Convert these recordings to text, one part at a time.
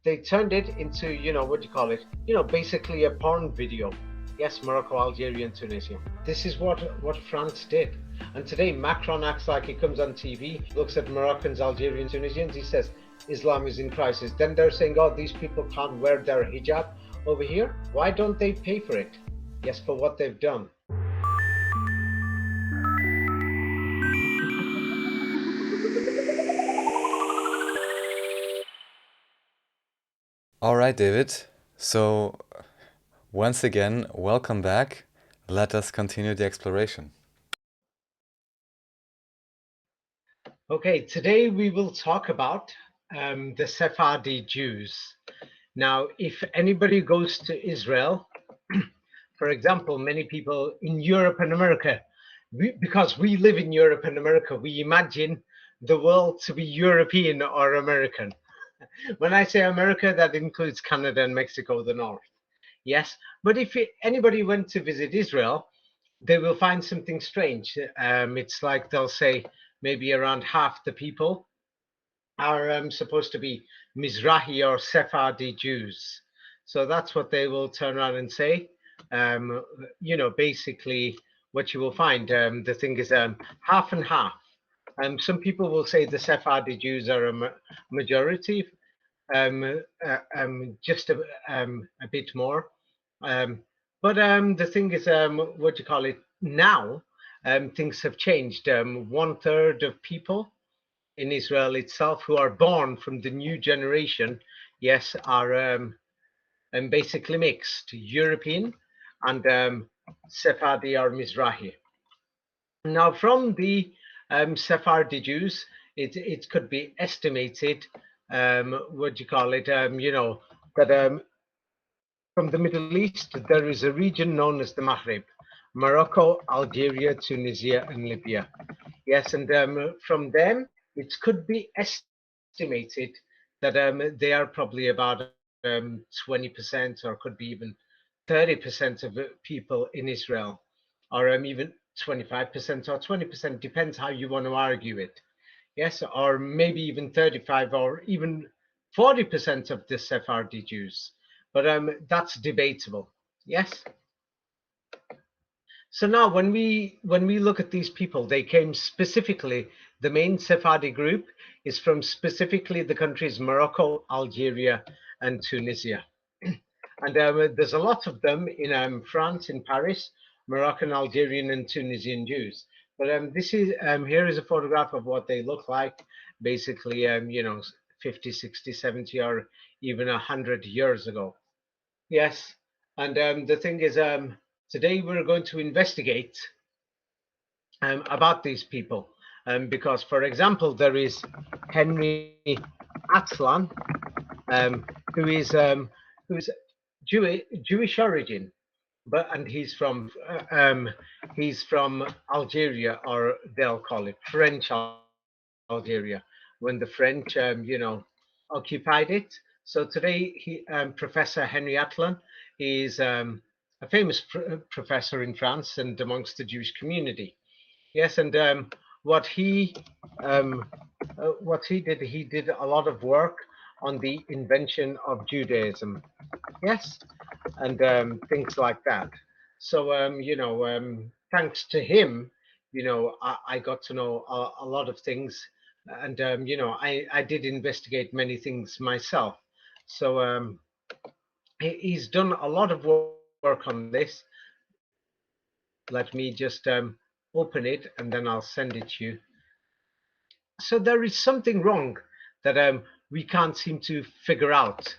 they turned it into, what do you call it? Basically a porn video. Yes, Morocco, Algeria, and Tunisia. This is what France did. And today Macron acts like he comes on TV, looks at Moroccans, Algerians, Tunisians, he says Islam is in crisis. Then they're saying, oh, these people can't wear their hijab over here. Why don't they pay for it? Yes, for what they've done. All right, David. So once again, welcome back. Let us continue the exploration. Okay, today we will talk about the Sephardic Jews. Now, if anybody goes to Israel, for example, many people in Europe and America, because we live in Europe and America, we imagine the world to be European or American. When I say America, that includes Canada and Mexico, the north. Yes, but if anybody went to visit Israel, they will find something strange. It's like they'll say maybe around half the people are supposed to be Mizrahi or Sephardi Jews. So that's what they will turn around and say. Basically what you will find, the thing is half and half. Some people will say the Sephardi Jews are a majority, just a bit more. But the thing is, what do you call it? Now, things have changed. 1/3 of people in Israel itself who are born from the new generation, yes, are basically mixed, European and Sephardi or Mizrahi. Now, from the Sephardi Jews, it could be estimated, what do you call it? That from the Middle East, there is a region known as the Maghreb, Morocco, Algeria, Tunisia, and Libya. Yes, and from them, it could be estimated that they are probably about 20% or could be even 30% of people in Israel, or even 25% or 20%, depends how you want to argue it. Yes, or maybe even 35 or even 40% of the Sephardi Jews. But that's debatable. Yes. So now when we look at these people, they came specifically, the main Sephardi group is from specifically the countries Morocco, Algeria, and Tunisia. And there's a lot of them in France, in Paris, Moroccan, Algerian, and Tunisian Jews. But this is here is a photograph of what they look like, basically, 50, 60, 70, or even 100 years ago. Yes, and the thing is, today we're going to investigate about these people, because, for example, there is Henry Atlan, who's Jewish origin, and he's from Algeria, or they'll call it French Algeria, when the French occupied it. So today Professor Henry Atlan is a famous professor in France and amongst the Jewish community. Yes, and what he did a lot of work on the invention of Judaism. Yes, and things like that. So thanks to him, I got to know a lot of things, and I did investigate many things myself. So he's done a lot of work on this. Let me just open it, and then I'll send it to you. So there is something wrong that we can't seem to figure out.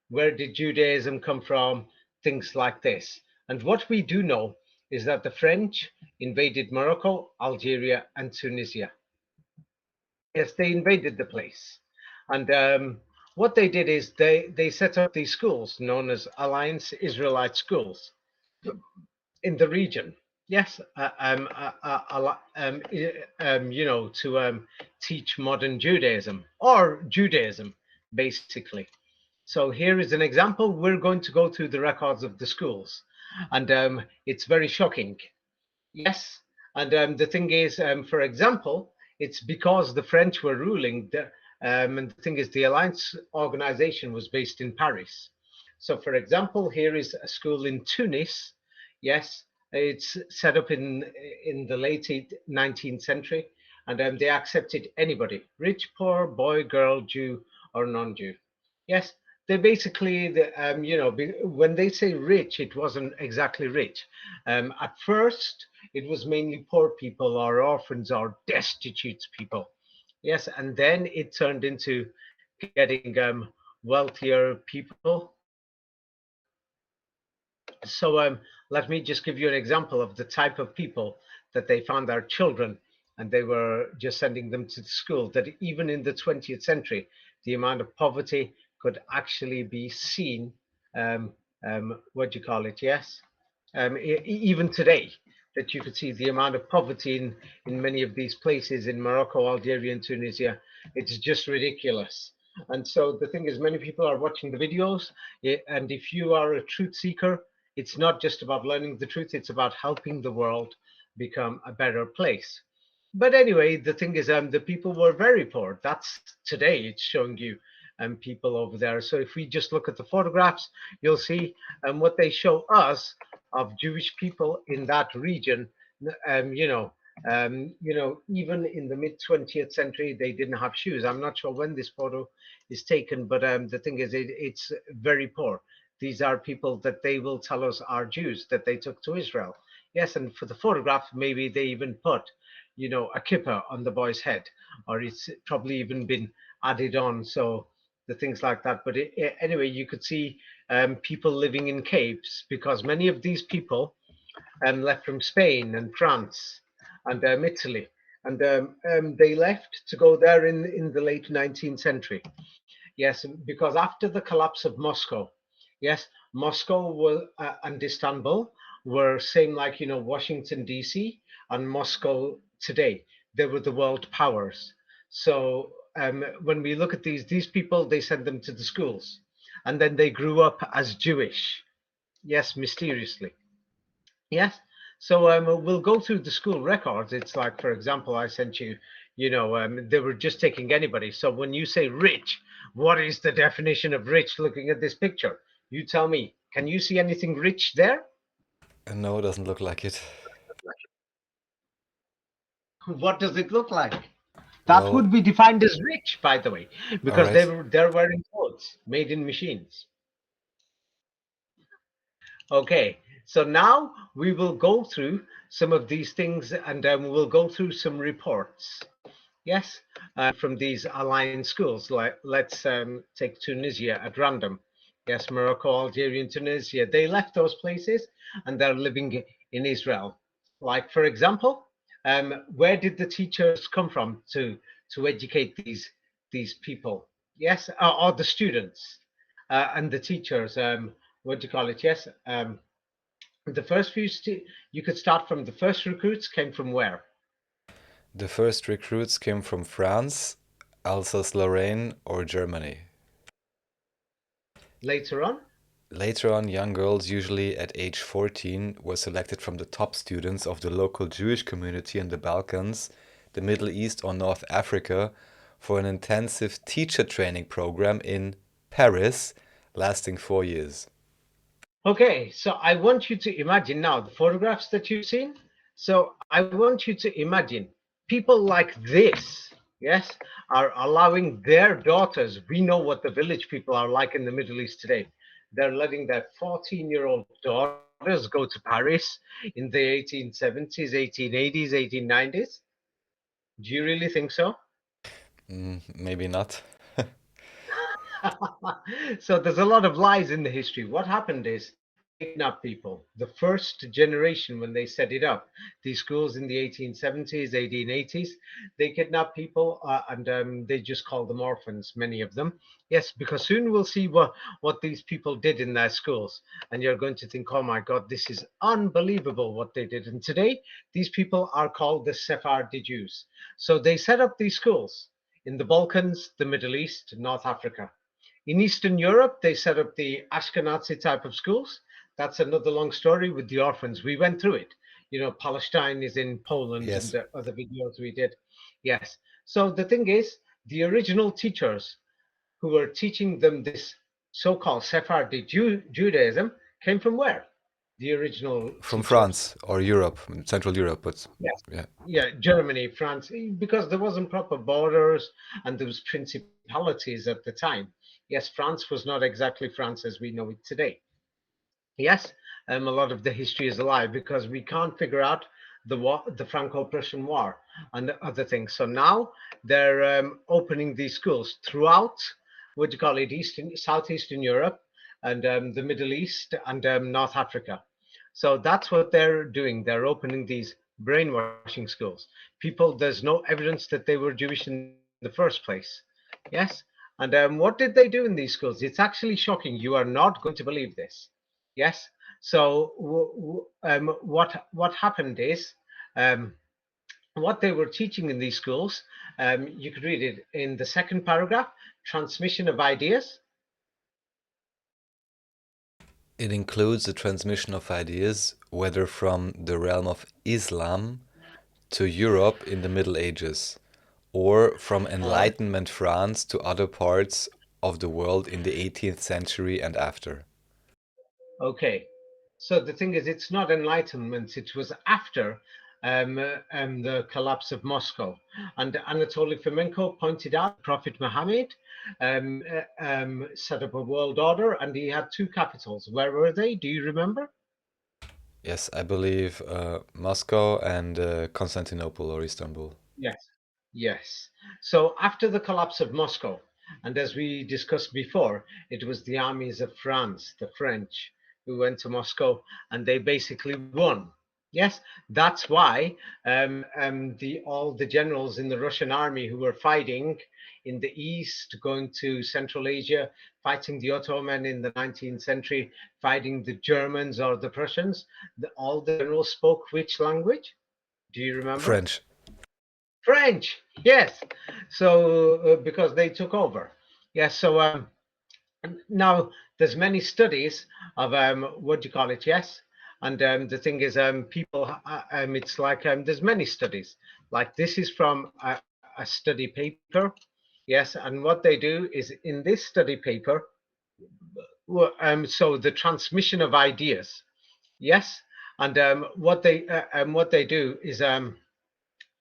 Where did Judaism come from? Things like this. And what we do know is that the French invaded Morocco, Algeria, and Tunisia. Yes, they invaded the place. And what they did is they set up these schools known as Alliance Israelite schools in the region. Yes, to teach modern Judaism, or Judaism, basically. So here is an example. We're going to go through the records of the schools, and it's very shocking. Yes, and the thing is, for example, it's because the French were ruling And the thing is, the Alliance organization was based in Paris. So, for example, here is a school in Tunis. Yes, it's set up in the late 19th century, and they accepted anybody, rich, poor, boy, girl, Jew, or non-Jew. Yes, they basically, when they say rich, it wasn't exactly rich. At first, it was mainly poor people or orphans or destitute people. Yes, and then it turned into getting wealthier people. So let me just give you an example of the type of people that they found our children, and they were just sending them to school. That even in the 20th century, the amount of poverty could actually be seen. Um, what do you call it? Yes, even today, that you could see the amount of poverty in many of these places in Morocco, Algeria, and Tunisia. It's just ridiculous. And so the thing is, many people are watching the videos, and if you are a truth seeker, it's not just about learning the truth, it's about helping the world become a better place. But anyway, the thing is, the people were very poor. That's today, it's showing you people over there. So if we just look at the photographs, you'll see what they show us of Jewish people in that region. Um, you know, even in the mid 20th century, they didn't have shoes. I'm not sure when this photo is taken, but the thing is, it's very poor. These are people that they will tell us are Jews that they took to Israel. Yes, and for the photograph, maybe they even put, a kippah on the boy's head, or it's probably even been added on. So the things like that. But anyway, you could see people living in caves because many of these people left from Spain and France and Italy. And they left to go there in the late 19th century. Yes, because after the collapse of Moscow, yes, Moscow and Istanbul were same like Washington D.C. and Moscow today. They were the world powers. So when we look at these people, they sent them to the schools, and then they grew up as Jewish. Yes, mysteriously. Yes. So we'll go through the school records. It's like, for example, I sent you, they were just taking anybody. So when you say rich, what is the definition of rich looking at this picture? You tell me. Can you see anything rich there? No, doesn't look like it. What does it look like? That Well, would be defined as rich, by the way, all because right. they're wearing clothes made in machines. Okay, so now we will go through some of these things and we'll go through some reports. Yes, from these aligned schools. Like let's take Tunisia at random. Yes, Morocco, Algeria, and Tunisia. They left those places and they're living in Israel. Like for example, where did the teachers come from to educate these people? Yes, or the students and the teachers. What do you call it? Yes, the first you could start from the first recruits came from where? The first recruits came from France, Alsace-Lorraine, or Germany. Later on. Later on, young girls, usually at age 14, were selected from the top students of the local Jewish community in the Balkans, the Middle East, or North Africa for an intensive teacher training program in Paris, lasting 4 years. Okay, so I want you to imagine now the photographs that you've seen. So I want you to imagine people like this, yes, are allowing their daughters. We know what the village people are like in the Middle East today. They're letting their 14-year-old daughters go to Paris in the 1870s, 1880s, 1890s. Do you really think so? Maybe not. So there's a lot of lies in the history. What happened is they kidnapped people. The first generation, when they set it up, these schools in the 1870s, 1880s, they kidnapped people and they just called them orphans, many of them. Yes, because soon we'll see what these people did in their schools. And you're going to think, oh my God, this is unbelievable what they did. And today, these people are called the Sephardic Jews. So they set up these schools in the Balkans, the Middle East, North Africa. In Eastern Europe, they set up the Ashkenazi type of schools. That's another long story with the orphans. We went through it. Palestine is in Poland and Yes. the other videos we did. Yes. So the thing is, the original teachers who were teaching them this so-called Sephardic Judaism came from where? The original From teachers. France or Europe, Central Europe, but Yes. yeah. Yeah, Germany, France, because there wasn't proper borders and there was principalities at the time. Yes, France was not exactly France as we know it today. Yes, a lot of the history is a lie because we can't figure out the war, the Franco-Prussian War, and other things. So now they're opening these schools throughout what do you call it, Eastern, Southeastern Europe, and the Middle East and North Africa. So that's what they're doing. They're opening these brainwashing schools. People, there's no evidence that they were Jewish in the first place. Yes, and what did they do in these schools? It's actually shocking. You are not going to believe this. Yes. So what happened is um, what they were teaching in these schools. You could read it in the second paragraph: transmission of ideas. It includes the transmission of ideas, whether from the realm of Islam to Europe in the Middle Ages, or from Or Enlightenment France to other parts of the world in the 18th century and after. okay, so the thing is, it's not enlightenment. It was after the collapse of Moscow, and Anatoly Fomenko pointed out Prophet Muhammad set up a world order, and he had two capitals. Where were they? Do you remember? Yes, I believe Moscow and Constantinople or Istanbul. Yes, yes. So after the collapse of Moscow, and as we discussed before, it was the armies of France, the French, who went to Moscow, and they basically won. Yes, that's why the all the generals in the Russian army who were fighting in the east, going to Central Asia, fighting the Ottoman in the 19th century, fighting the Germans or the Prussians, all the generals spoke which language? Do you remember? French. French, yes. So because they took over, yes. So now there's many studies of what do you call it? Yes, and the thing is, people, it's like there's many studies. Like this is from a study paper, yes, and what they do is in this study paper, so the transmission of ideas, yes, and what they do is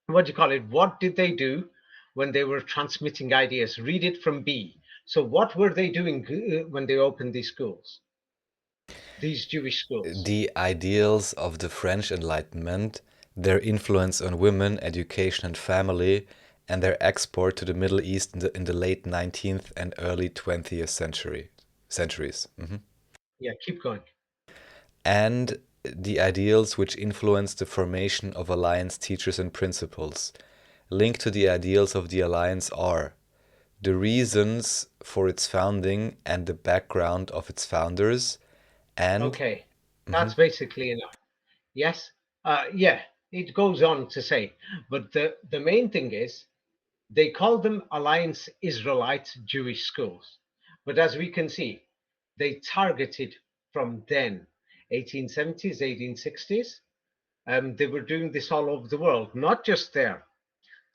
what do you call it? What did they do when they were transmitting ideas? Read it from B. So, what were they doing when they opened these schools, these Jewish schools? The ideals of the French Enlightenment, their influence on women, education, and family, and their export to the Middle East in the late 19th and early 20th centuries. Yeah, keep going. And the ideals which influence the formation of Alliance teachers and principles. Linked to the ideals of the Alliance are the reasons for its founding and the background of its founders, and Okay, that's basically enough. Yes, yeah, it goes on to say, but the main thing is they call them Alliance Israelite Jewish schools. But as we can see, they targeted from then, 1870s, 1860s. They were doing this all over the world, not just there,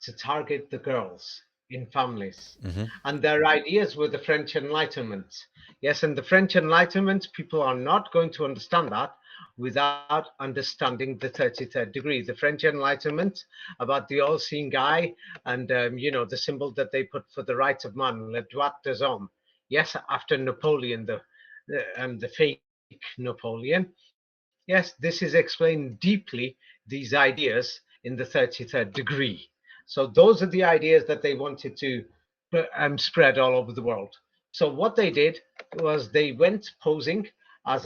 to target the girls in families. And their ideas were the French Enlightenment. Yes, and the French Enlightenment, people are not going to understand that without understanding the 33rd degree. The French Enlightenment about the all seeing eye and, the symbol that they put for the rights of man, le droit des hommes. Yes, after Napoleon, the fake Napoleon. Yes, this is explained deeply, these ideas in the 33rd degree. So those are the ideas that they wanted to spread all over the world. So what they did was they went posing as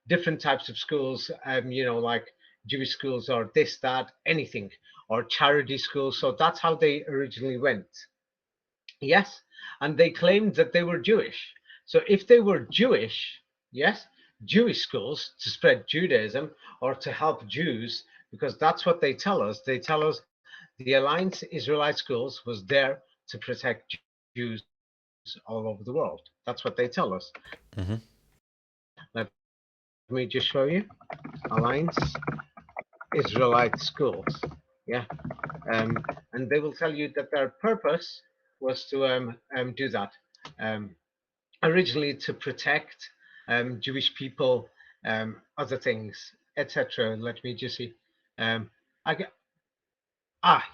different types of schools, like Jewish schools or this, that, anything, or charity schools. So that's how they originally went. Yes, and they claimed that they were Jewish. So if they were Jewish, yes, Jewish schools to spread Judaism or to help Jews, because that's what they tell us. They tell us the Alliance Israelite Schools was there to protect Jews all over the world. That's what they tell us. Let me just show you. Alliance Israelite Schools. Yeah. And they will tell you that their purpose was to do that. Um, Originally to protect Jewish people, other things, etc. Let me just see. Um, I get,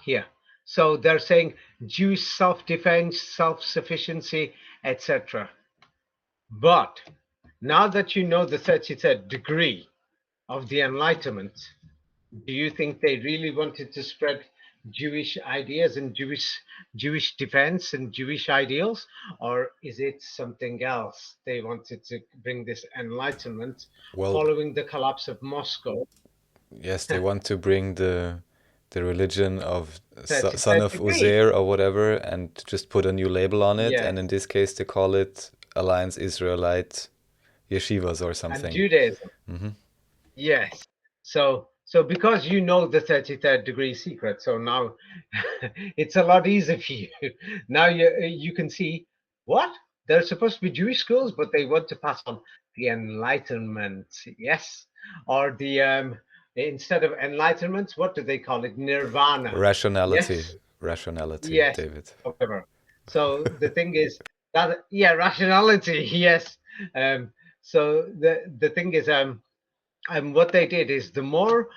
here. So they're saying Jewish self-defense, self-sufficiency, etc. But now that you know the 33rd degree of the Enlightenment, do you think they really wanted to spread Jewish ideas and Jewish defense and Jewish ideals, or is it something else? They wanted to bring this enlightenment Well, following the collapse of Moscow. yes, they want to bring the religion of son 33rd of degree. Uzair or whatever and just put a new label on it. Yes, And in this case, they call it Alliance Israelite Yeshivas or and something. Judaism. Hmm. Yes. So because you know the 33rd degree secret, so now it's a lot easier for you. Now you can see what they're supposed to be Jewish schools, but they want to pass on the Enlightenment, yes, or the instead of Enlightenment, what do they call it? Nirvana, Rationality. yes, Rationality, yes, David. whatever. So the thing is that rationality, yes. Um, so the thing is and what they did is the more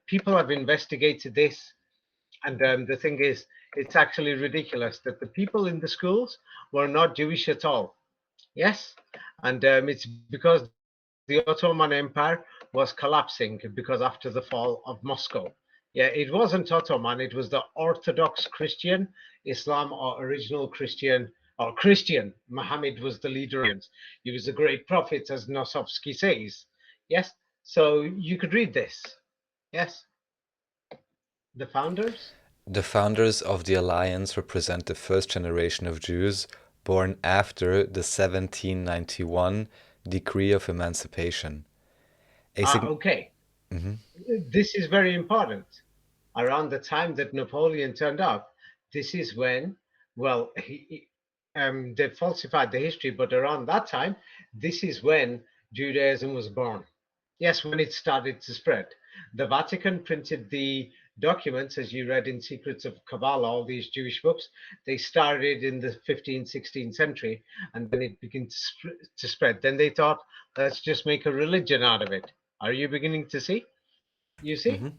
people have investigated this, and the thing is, it's actually ridiculous that the people in the schools were not Jewish at all. Yes, and it's because the Ottoman Empire was collapsing because after the fall of Moscow. Yeah, it wasn't Ottoman; it was the Orthodox Christian Islam or original Christian or Christian. Muhammad was the leader. He was a great prophet, as Nosovsky says. Yes, so you could read this. Yes, the founders. The founders of the alliance represent the first generation of Jews born after the 1791 Decree of Emancipation. A sig- Okay. Mhm. This is very important. Around the time that Napoleon turned up, this is when, well, they falsified the history, but around that time, this is when Judaism was born. Yes, when it started to spread. The Vatican printed the documents, as you read in Secrets of Kabbalah, all these Jewish books. They started in the 15th, 16th century, and then it began to spread. Then they thought, let's just make a religion out of it. Are you beginning to see? You see? Mhm.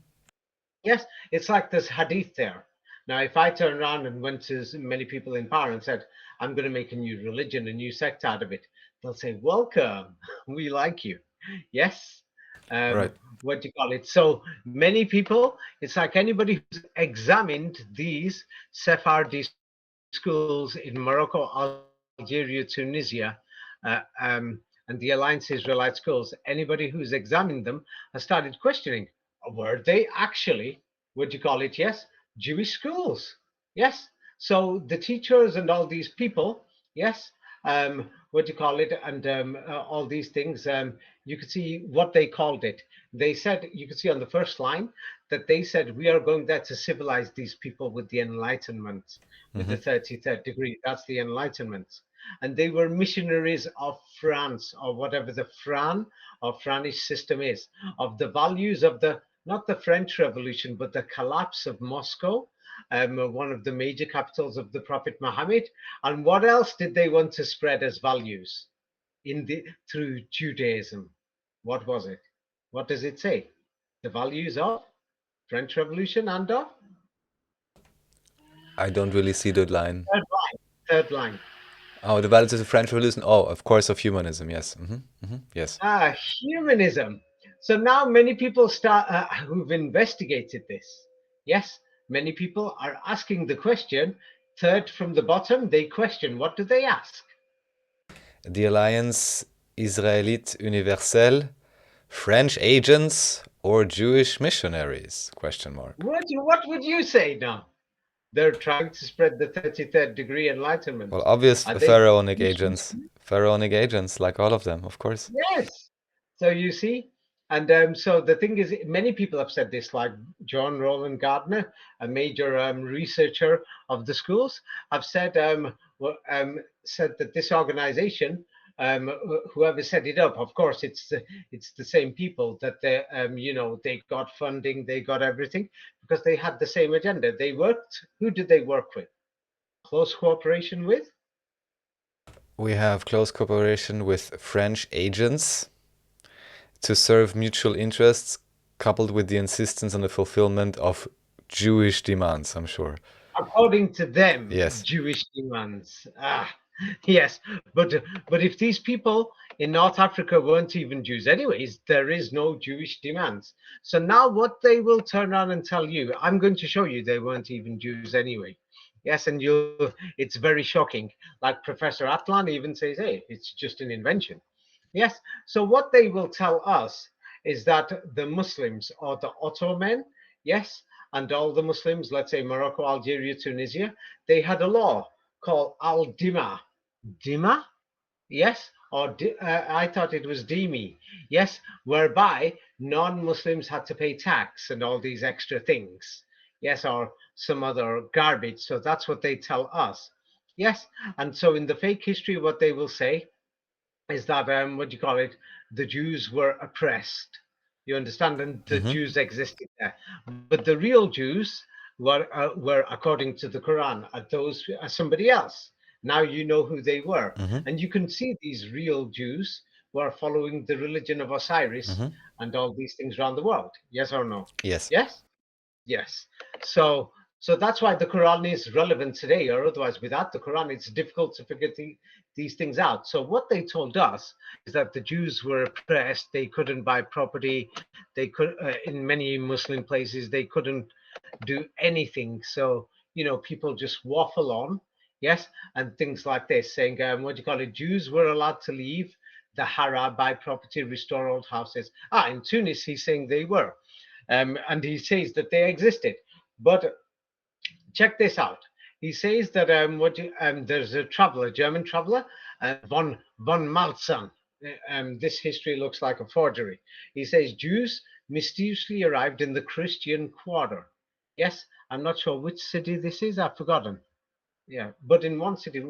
Yes, it's like this hadith there. Now, if I turn around and went to many people in power and said, I'm going to make a new religion, a new sect out of it, they'll say, welcome, we like you. Yes. Right. What do you call it? So many people, it's like anybody who's examined these Sephardi schools in Morocco, Algeria, Tunisia, uh, um, and the Alliance Israelite schools, anybody who's examined them has started questioning, were they actually, what do you call it? Yes, Jewish schools. Yes. So the teachers and all these people, yes, what do you call it? And all these things, you could see what they called it. They said, you could see on the first line that they said, we are going there to civilize these people with the Enlightenment, with Hmm. the 33rd degree. That's the Enlightenment. And they were missionaries of France, or whatever the Fran or Franish system is, of the values of the, not the French Revolution, but the collapse of Moscow, one of the major capitals of the Prophet Muhammad. And what else did they want to spread as values in the through Judaism? What was it? What does it say? The values of French Revolution and of I don't really see the line. third line. Third line. Oh, the values of the French Revolution. Oh, of course, of humanism. Yes. Yes. Humanism. So now many people start who've investigated this. Yes, many people are asking the question. Third from the bottom, they question. What do they ask? The Alliance Israélite Universelle, French agents or Jewish missionaries? Question mark. What would you say now? They're trying to spread the 33rd degree enlightenment. Well, obvious Are they pharaonic Jewish? agents. Pharaonic agents, like all of them, of course. Yes. So you see, and so the thing is, many people have said this, like John Roland Gardner, a major researcher of the schools, have said said that this organization, whoever set it up, of course, it's the same people that they they got funding, they got everything because they had the same agenda. They worked. Who did they work with? close cooperation with? We have close cooperation with French agents to serve mutual interests, coupled with the insistence on the fulfillment of Jewish demands, I'm sure. According to them, Yes. Jewish demands. Yes, but if these people in North Africa weren't even Jews anyways, there is no Jewish demands. So now what they will turn around and tell you, I'm going to show you they weren't even Jews anyway. Yes, and it's very shocking. Like Professor Atlan even says, hey, it's just an invention. Yes, so what they will tell us is that the Muslims or the Ottoman, yes, and all the Muslims, let's say Morocco, Algeria, Tunisia, they had a law called al-Dima. Dima? Yes, or I thought it was Dhimmi. Yes, whereby non-Muslims had to pay tax and all these extra things. Yes, or some other garbage. So that's what they tell us. Yes, and so in the fake history, what they will say is that what do you call it? The Jews were oppressed. You understand, and the Mm-hmm. Jews existed there, but the real Jews were according to the Quran, those are somebody else. Now you know who they were, Mm-hmm. and you can see these real Jews were following the religion of Osiris Mm-hmm. and all these things around the world. Yes or no? Yes. Yes. Yes. So that's why the Quran is relevant today, or otherwise without the Quran, it's difficult to figure these things out. So what they told us is that the Jews were oppressed, they couldn't buy property, they could in many Muslim places they couldn't do anything. So, people just waffle on, yes, and things like this, saying, what do you call it? Jews were allowed to leave the Hara, buy property, restore old houses. In Tunis, he's saying they were. And he says that they existed. But check this out. He says that there's a traveler, German traveler, von Malzahn. This history looks like a forgery. He says Jews mysteriously arrived in the Christian quarter. Yes, I'm not sure which city this is. I've forgotten. Yeah, but in one city,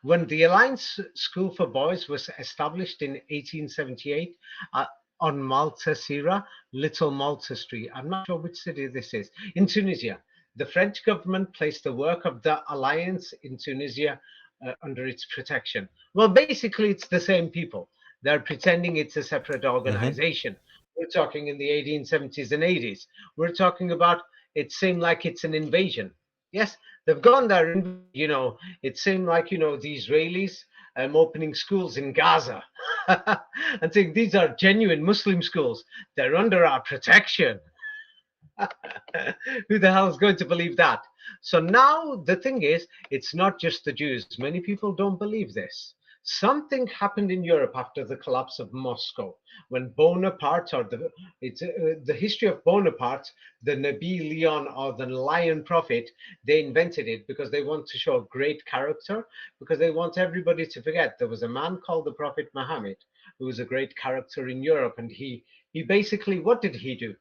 when the Alliance School for Boys was established in 1878 uh, on Malta Sira, Little Malta Street. I'm not sure which city this is. In Tunisia, the French government placed the work of the Alliance in Tunisia under its protection. Well, basically, it's the same people. They're pretending it's a separate Mm-hmm. organization. We're talking in the 1870s and 80s. We're talking about it seemed like it's an invasion. Yes, they've gone there and, it seemed like, the Israelis opening schools in Gaza and saying these are genuine Muslim schools. They're under our protection. Who the hell is going to believe that? So now the thing is, it's not just the Jews. Many people don't believe this. Something happened in Europe after the collapse of Moscow when Bonaparte, or the history of Bonaparte, the Nabi Leon or the Lion Prophet, they invented it because they want to show great character, because they want everybody to forget there was a man called the Prophet Muhammad who was a great character in Europe, and he basically, what did he do?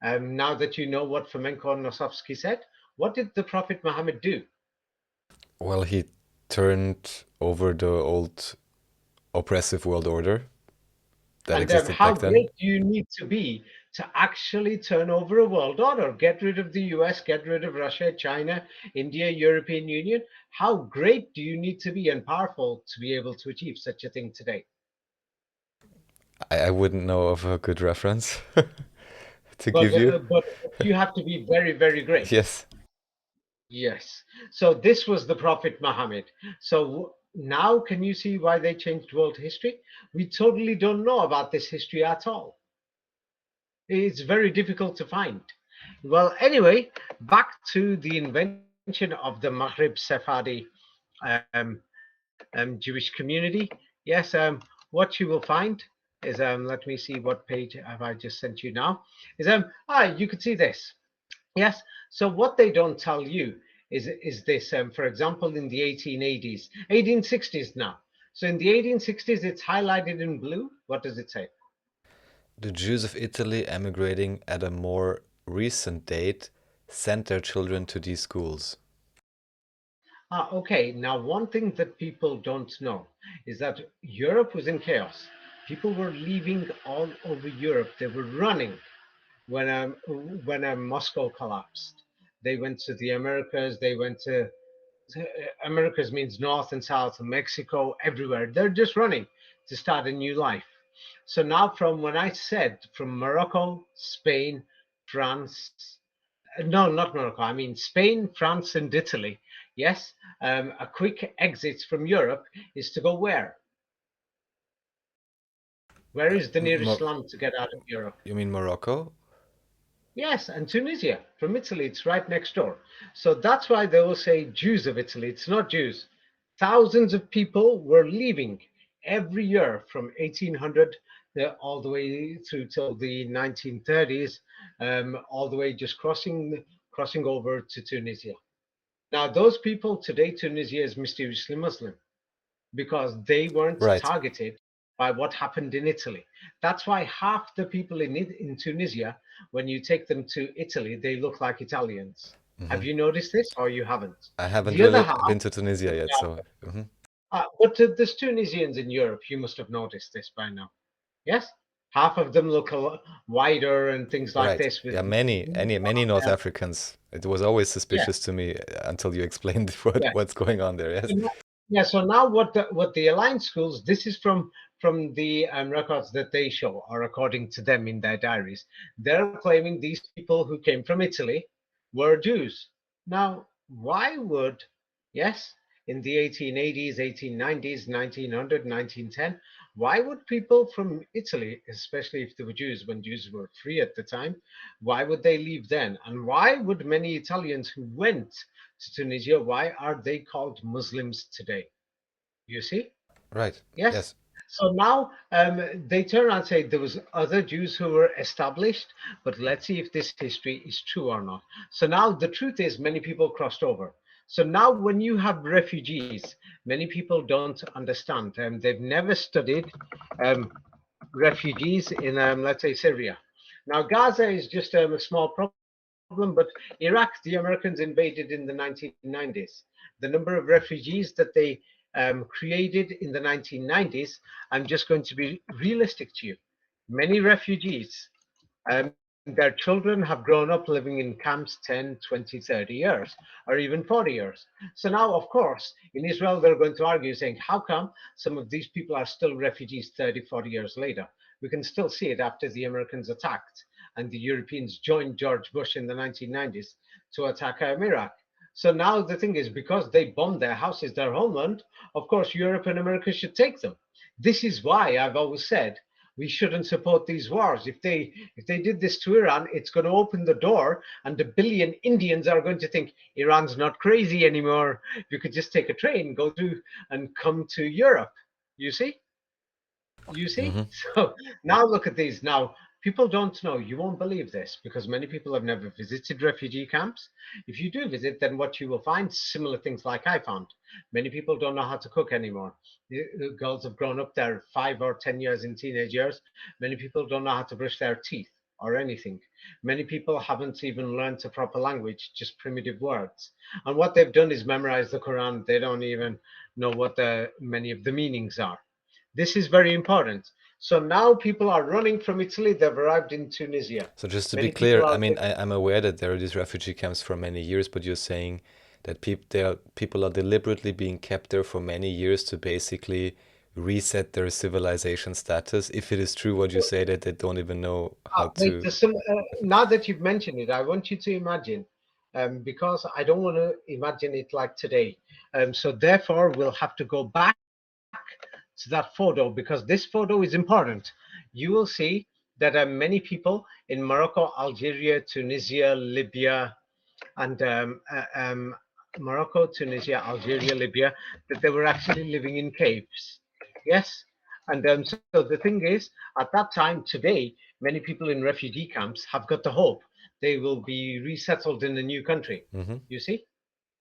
Now that you know what Fomenko Nosovsky said, what did the Prophet Muhammad do? Well, he turned over the old oppressive world order that And existed how back then. great do you need to be to actually turn over a world order? Get rid of the US, get rid of Russia, China, India, European Union. How great do you need to be and powerful to be able to achieve such a thing today? I wouldn't know of a good reference to But give you. you have to be very, very great. Yes. Yes. So this was the Prophet Muhammad. So now can you see why they changed world history? We totally don't know about this history at all. It's very difficult to find. Well, anyway, back to the invention of the Maghreb Sephardi um, Jewish community. Yes, what you will find is, let me see what page have I just sent you now. Is you could see this. Yes. So what they don't tell you is this. For example, in the 1880s, 1860s now. So in the 1860s, it's highlighted in blue. What does it say? The Jews of Italy emigrating at a more recent date sent their children to these schools. Okay. Now, one thing that people don't know is that Europe was in chaos. People were leaving all over Europe. They were running when Moscow collapsed. They went to the Americas. They went to Americas means North and South, Mexico, everywhere. They're just running to start a new life. So now, from when I said from Morocco, Spain, France, no, not Morocco, I mean Spain, France, and Italy. Yes, a quick exit from Europe is to go where? Where is the nearest Mor land to get out of Europe? you mean Morocco? Yes, and Tunisia. From Italy, it's right next door. So that's why they will say Jews of Italy. It's not Jews. Thousands of people were leaving every year from 1800 all the way through till the 1930s, all the way just crossing over to Tunisia. Now, those people today, Tunisia is mysteriously Muslim because they weren't Right. targeted by what happened in Italy. That's why half the people in Tunisia, when you take them to Italy, they look like Italians. Have Hmm. you noticed this or you haven't? I haven't The other really half, been to Tunisia yet, so but there's Tunisians in Europe. You must have noticed this by now. Yes? Half of them look a lot wider and things like right. this with Yeah, many North Africans. It was always yeah, suspicious to me until you explained yeah. what's going on there. Yes. Yeah, so now what the Alliance schools, this is from the records that they show, or according to them in their diaries, they're claiming these people who came from Italy were Jews. Now, why would, yes, in the 1880s, 1890s, 1900, 1910, why would people from Italy, especially if they were Jews, when Jews were free at the time, why would they leave then? And why would many Italians who went to Tunisia, why are they called Muslims today? You see? Right. Yes. Yes. So now they turn around and say there was other Jews who were established, but let's see if this history is true or not. So now the truth is many people crossed over. So now when you have refugees, many people don't understand. They've never studied um, refugees in, let's say, Syria. Now Gaza is just a small problem, but Iraq, the Americans invaded in the 1990s. The number of refugees that they created in the 1990s, I'm just going to be realistic to you. Many refugees, their children have grown up living in camps 10, 20, 30 years, or even 40 years. So now, of course, in Israel, they're going to argue saying, how come some of these people are still refugees 30, 40 years later? We can still see it after the Americans attacked and the Europeans joined George Bush in the 1990s to attack Iraq. So now the thing is, because they bombed their houses, their homeland, of course, Europe and America should take them. This is why I've always said we shouldn't support these wars. If they did this to Iran, it's going to open the door, and a billion Indians are going to think Iran's not crazy anymore. You could just take a train, go through, and come to Europe. You see? You see? Hmm. So now look at these. Now, people don't know. You won't believe this because many people have never visited refugee camps. If you do visit, then what you will find similar things like I found. Many people don't know how to cook anymore. The girls have grown up there 5 or 10 years in teenage years. Many people don't know how to brush their teeth or anything. Many people haven't even learned a proper language, just primitive words. And what they've done is memorize the Quran. They don't even know what many of the meanings are. This is very important. So now people are running from Italy. They've arrived in Tunisia. So just to be Many people clear, I are mean, I'm aware that there are these refugee camps for many years, but you're saying that people are deliberately being kept there for many years to basically reset their civilization status. If it is true what you say that they don't even know how wait. to. Now that you've mentioned it, I want you to imagine, because I don't want to imagine it like today. So therefore, we'll have to go back to that photo because this photo is important. You will see that many people in Morocco, Algeria, Tunisia, Libya, and Morocco, Tunisia, Algeria, Libya, that they were actually living in caves. Yes. And so the thing is, at that time today, many people in refugee camps have got the hope they will be resettled in a new country. Hmm. You see?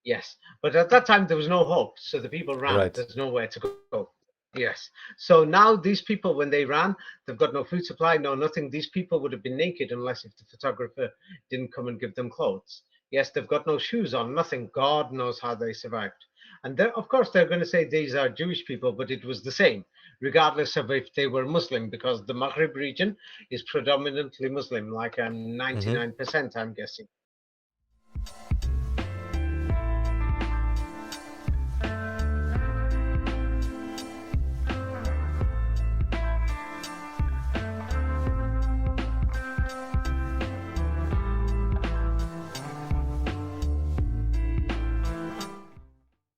Yes. But at that time, there was no hope. So the people ran. Right. There's nowhere to go. Yes. So now these people, when they ran, they've got no food supply, no nothing. These people would have been naked unless if the photographer didn't come and give them clothes. Yes, they've got no shoes on, nothing. God knows how they survived. And of course, they're going to say these are Jewish people, but it was the same, regardless of if they were Muslim, because the Maghreb region is predominantly Muslim, like Hmm. 99%, I'm guessing.